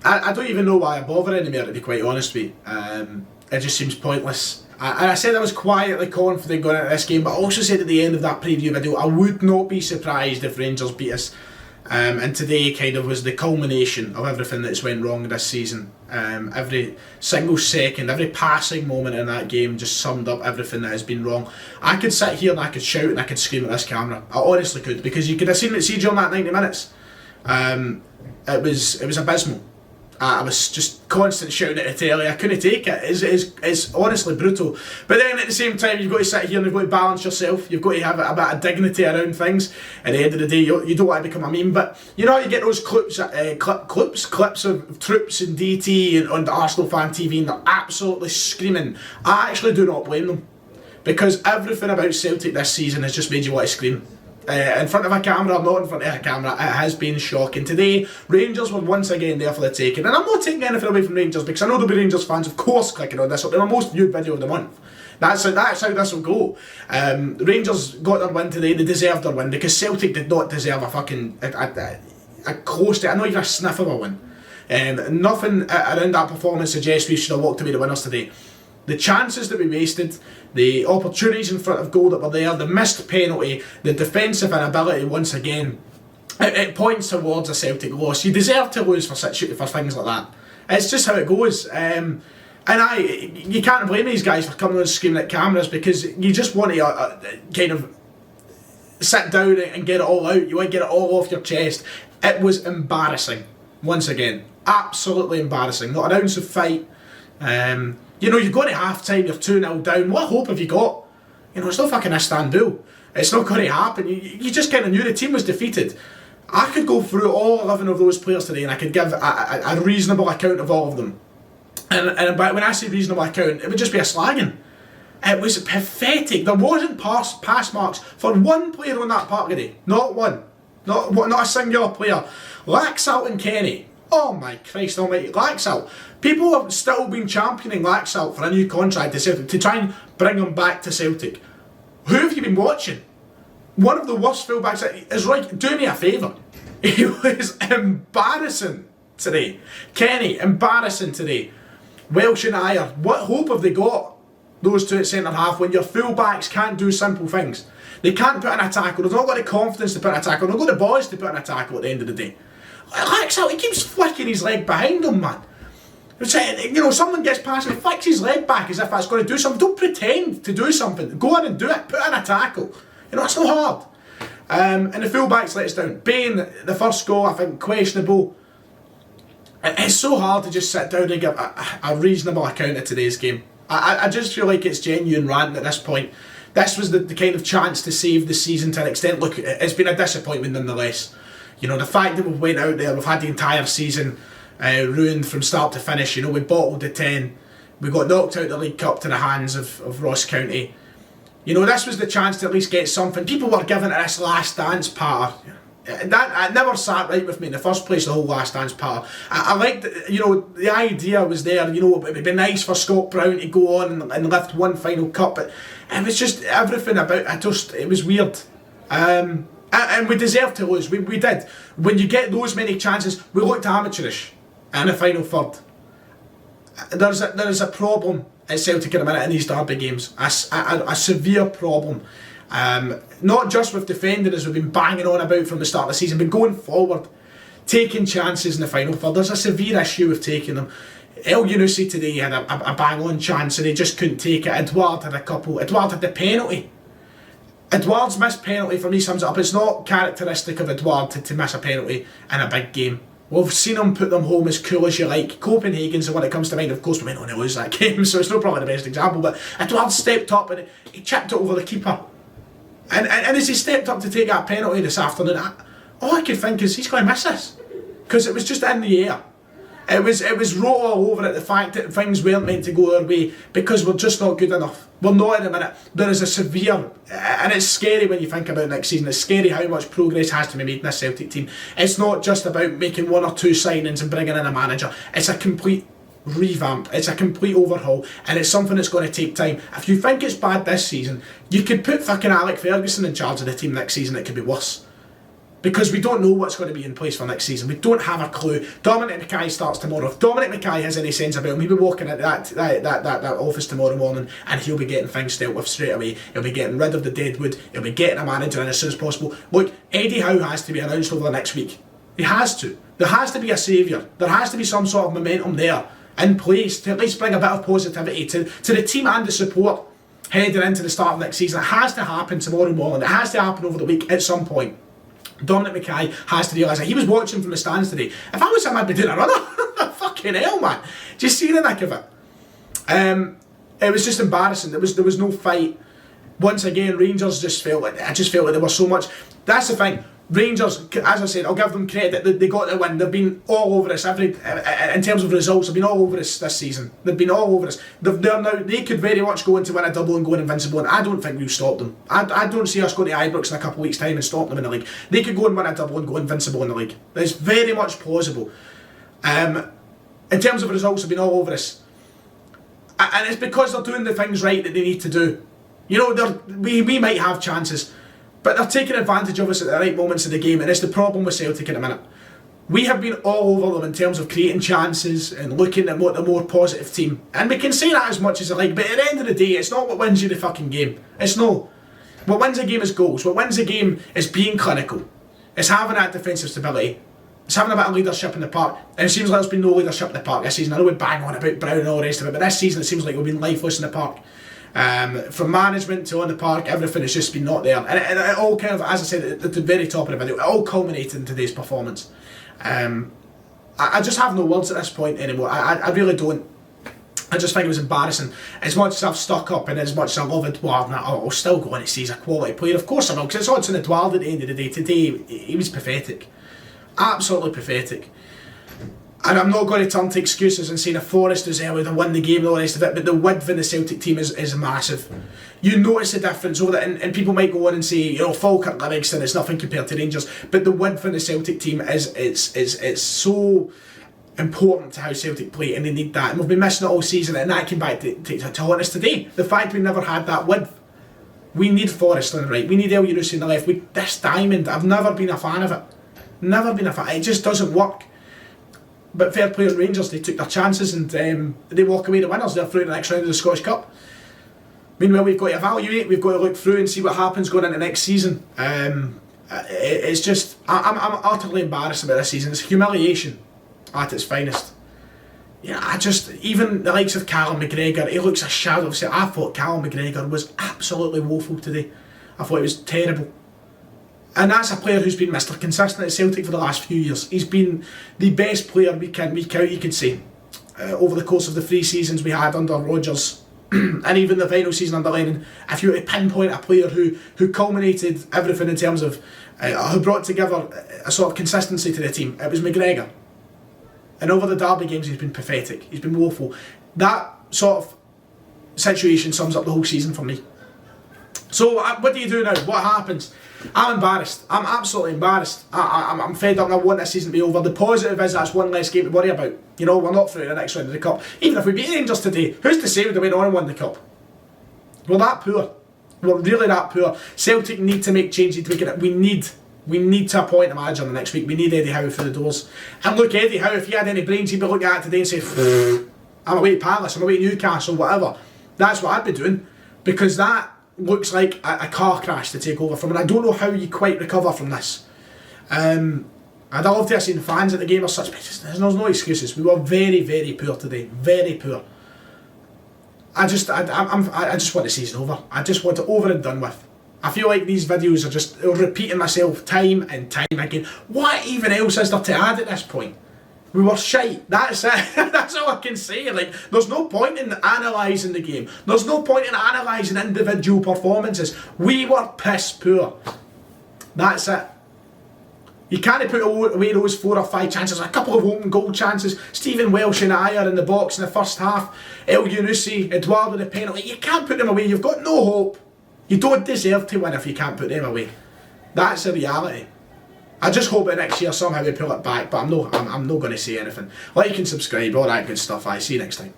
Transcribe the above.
I don't even know why I bother anymore, to be quite honest with you. It just seems pointless. And I said I was quietly confident going into this game, but I also said at the end of that preview video I would not be surprised if Rangers beat us. And today kind of was the culmination of everything that's went wrong this season. Every single second, every passing moment in that game just summed up everything that has been wrong. I could sit here and I could shout and I could scream at this camera. I honestly could, because you could have seen it during that 90 minutes. It was abysmal. I was just constant shouting at the telly. I couldn't take it. It's honestly brutal. But then at the same time, you've got to sit here and you've got to balance yourself. You've got to have a bit of dignity around things. At the end of the day, you don't want to become a meme. But you know, you get those clips of Troops and DT and on the Arsenal fan TV, and they're absolutely screaming. I actually do not blame them, because everything about Celtic this season has just made you want to scream. In front of a camera, not in front of a camera, it has been shocking. Today, Rangers were once again there for the taking. And I'm not taking anything away from Rangers, because I know there'll be Rangers fans, of course, clicking on this. It'll be my most viewed video of the month. That's how this will go. Rangers got their win today. They deserved their win, because Celtic did not deserve a fucking a close to, not even a sniff of a win. Nothing around that performance suggests we should have walked away the winners today. The chances that we wasted, the opportunities in front of goal that were there, the missed penalty, the defensive inability once again, it points towards a Celtic loss. You deserve to lose for things like that. It's just how it goes. And you can't blame these guys for coming on screaming at cameras, because you just want to kind of sit down and get it all out. You want to get it all off your chest. It was embarrassing, once again. Absolutely embarrassing. Not an ounce of fight. You know, you've gone to half time, you're 2-0 down. What hope have you got? You know, it's not fucking Istanbul. It's not going to happen. You just kind of knew the team was defeated. I could go through all 11 of those players today and I could give a reasonable account of all of them. And when I say reasonable account, it would just be a slagging. It was pathetic. There wasn't pass marks for one player on that park today. Not one. Not a singular player. Laxalt and Kenny. Oh my Christ almighty, Laxalt. People have still been championing Laxalt for a new contract to Celtic, to try and bring him back to Celtic. Who have you been watching? One of the worst fullbacks is like, do me a favour. He was embarrassing today. Kenny, embarrassing today. Welsh and Ayer, what hope have they got, those two at centre half, when your fullbacks can't do simple things? They can't put in a tackle, they've not got the confidence to put in a tackle, they've not got the boys to put in a tackle at the end of the day. Laxalt, he keeps flicking his leg behind him, man. You know, someone gets past him, flicks his leg back as if that's going to do something. Don't pretend to do something. Go in and do it. Put in a tackle. You know, it's not hard. And the fullbacks let us down. Bain, the first goal, I think, questionable. It's so hard to just sit down and give a reasonable account of today's game. I just feel like it's genuine rant at this point. This was the kind of chance to save the season to an extent. Look, it's been a disappointment nonetheless. You know, the fact that we went out there, we've had the entire season ruined from start to finish. You know, we bottled the 10. We got knocked out of the League Cup to the hands of Ross County. You know, this was the chance to at least get something. People were given this last dance part. That never sat right with me in the first place, the whole last dance part. I liked, you know, the idea was there, you know, it would be nice for Scott Brown to go on and lift one final cup, but it was just everything about it, it was weird. And we deserved to lose, we did. When you get those many chances, we looked amateurish in the final third. There is a problem at Celtic in a minute in these derby games, a severe problem. Not just with defending, as we've been banging on about from the start of the season, but going forward, taking chances in the final third. There's a severe issue with taking them. El Yunusi today had a bang on chance and he just couldn't take it. Edouard had a couple. Edouard had the penalty. Edouard's missed penalty for me sums it up. It's not characteristic of Edouard to miss a penalty in a big game. We've seen him put them home as cool as you like. Copenhagen's the one that comes to mind. Of course, we went on to lose that game, so it's not probably the best example, but Edouard stepped up and he chipped it over the keeper. And as he stepped up to take that penalty this afternoon, all I could think is he's going to miss this. Because it was just in the air. It was wrote all over it, the fact that things weren't meant to go our way because we're just not good enough. We're not in a minute. There is a severe, and it's scary when you think about next season, it's scary how much progress has to be made in this Celtic team. It's not just about making one or two signings and bringing in a manager. It's a complete revamp, it's a complete overhaul, and it's something that's going to take time. If you think it's bad this season, you could put fucking Alec Ferguson in charge of the team next season, it could be worse. Because we don't know what's going to be in place for next season. We don't have a clue. Dominic Mackay starts tomorrow. If Dominic Mackay has any sense about him, he'll be walking at that office tomorrow morning and he'll be getting things dealt with straight away. He'll be getting rid of the deadwood. He'll be getting a manager in as soon as possible. Look, Eddie Howe has to be announced over the next week. He has to. There has to be a saviour. There has to be some sort of momentum there in place to at least bring a bit of positivity to the team and the support heading into the start of next season. It has to happen tomorrow morning. It has to happen over the week at some point. Dominic Mackay has to realise that. He was watching from the stands today. If I was him, I'd be doing a runner. Fucking hell, man. Just see the nick of it. It was just embarrassing. There was no fight. Once again, Rangers just felt like there was so much. That's the thing. Rangers, as I said, I'll give them credit that they got the win. They've been all over us in terms of results. They've been all over us this season. They've been all over us. They could very much go into win a double and go invincible, and I don't think we'll stop them. I don't see us going to Ibrox in a couple of weeks' time and stop them in the league. They could go and win a double and go invincible in the league. It's very much plausible. In terms of results, they've been all over us, and it's because they're doing the things right that they need to do. You know, we might have chances, but they're taking advantage of us at the right moments of the game, and it's the problem with Celtic at the minute. We have been all over them in terms of creating chances and looking at what the more positive team. And we can say that as much as I like, but at the end of the day, it's not what wins you the fucking game. It's no. What wins a game is goals. What wins a game is being clinical. It's having that defensive stability. It's having a bit of leadership in the park. And it seems like there's been no leadership in the park this season. I know we bang on about Brown and all the rest of it, but this season it seems like we've been lifeless in the park. From management to on the park, everything has just been not there, and it all kind of, as I said at the very top of the video, it all culminated in today's performance. I just have no words at this point anymore. I really don't. I just think it was embarrassing. As much as I've stuck up and as much as I love Edouard, I'll still go on and say he's a quality player. Of course I will, because it's odds on Edouard at the end of the day. Today he was pathetic, absolutely pathetic. And I'm not going to turn to excuses and saying if Forrest is early to win the game and all the rest of it, but the width in the Celtic team is massive. You notice the difference over that, and people might go on and say, you know, Falkirk, Livingston, it's nothing compared to Rangers, but the width in the Celtic team is so important to how Celtic play, and they need that. And we've been missing it all season, and that came back to haunt us today. The fact we never had that width. We need Forrest on the right, we need El Yunus on the left. This diamond, I've never been a fan of it. Never been a fan. It just doesn't work. But fair play on Rangers, they took their chances and they walk away the winners. They're through the next round of the Scottish Cup. Meanwhile, we've got to evaluate, we've got to look through and see what happens going into next season. It's just, I'm utterly embarrassed about this season. It's humiliation at its finest. Yeah, even the likes of Callum McGregor, he looks a shadow of it. I thought Callum McGregor was absolutely woeful today. I thought he was terrible. And that's a player who's been Mr. Consistent at Celtic for the last few years. He's been the best player week in, week out, you could say, over the course of the 3 seasons we had under Rodgers, and even the final season under Lennon. If you were to pinpoint a player who culminated everything in terms of, who brought together a sort of consistency to the team, it was McGregor. And over the derby games, he's been pathetic. He's been woeful. That sort of situation sums up the whole season for me. So what do you do now? What happens? I'm embarrassed. I'm absolutely embarrassed. I'm fed up and I want this season to be over. The positive is that's one less game to worry about. You know, we're not through the next round of the Cup. Even if we beat Rangers today, who's to say we'd have went on and won the Cup? We're that poor. We're really that poor. Celtic need to make changes to make it. We need to appoint a manager in the next week. We need Eddie Howe through the doors. And look, Eddie Howe, if he had any brains, he'd be looking at it today and say, I'm away to Palace, I'm away to Newcastle, whatever. That's what I'd be doing. Because that looks like a car crash to take over from, and I don't know how you quite recover from this. I'd love to have seen fans at the game or such, but there's no excuses. We were very, very poor today, very poor. I just want the season over. I just want it over and done with. I feel like these videos are just repeating myself time and time again. What even else is there to add at this point? We were shite, that's it. That's all I can say. Like, there's no point in analysing the game. There's no point in analysing individual performances. We were piss poor. That's it. You can't put away those 4 or 5 chances, a couple of open goal chances. Stephen Welsh and Ayer in the box in the first half. El Yunusi, Edouard with the penalty. You can't put them away. You've got no hope. You don't deserve to win if you can't put them away. That's the reality. I just hope that next year somehow we pull it back, but I'm not going to say anything. Like and subscribe, all that good stuff. I see you next time.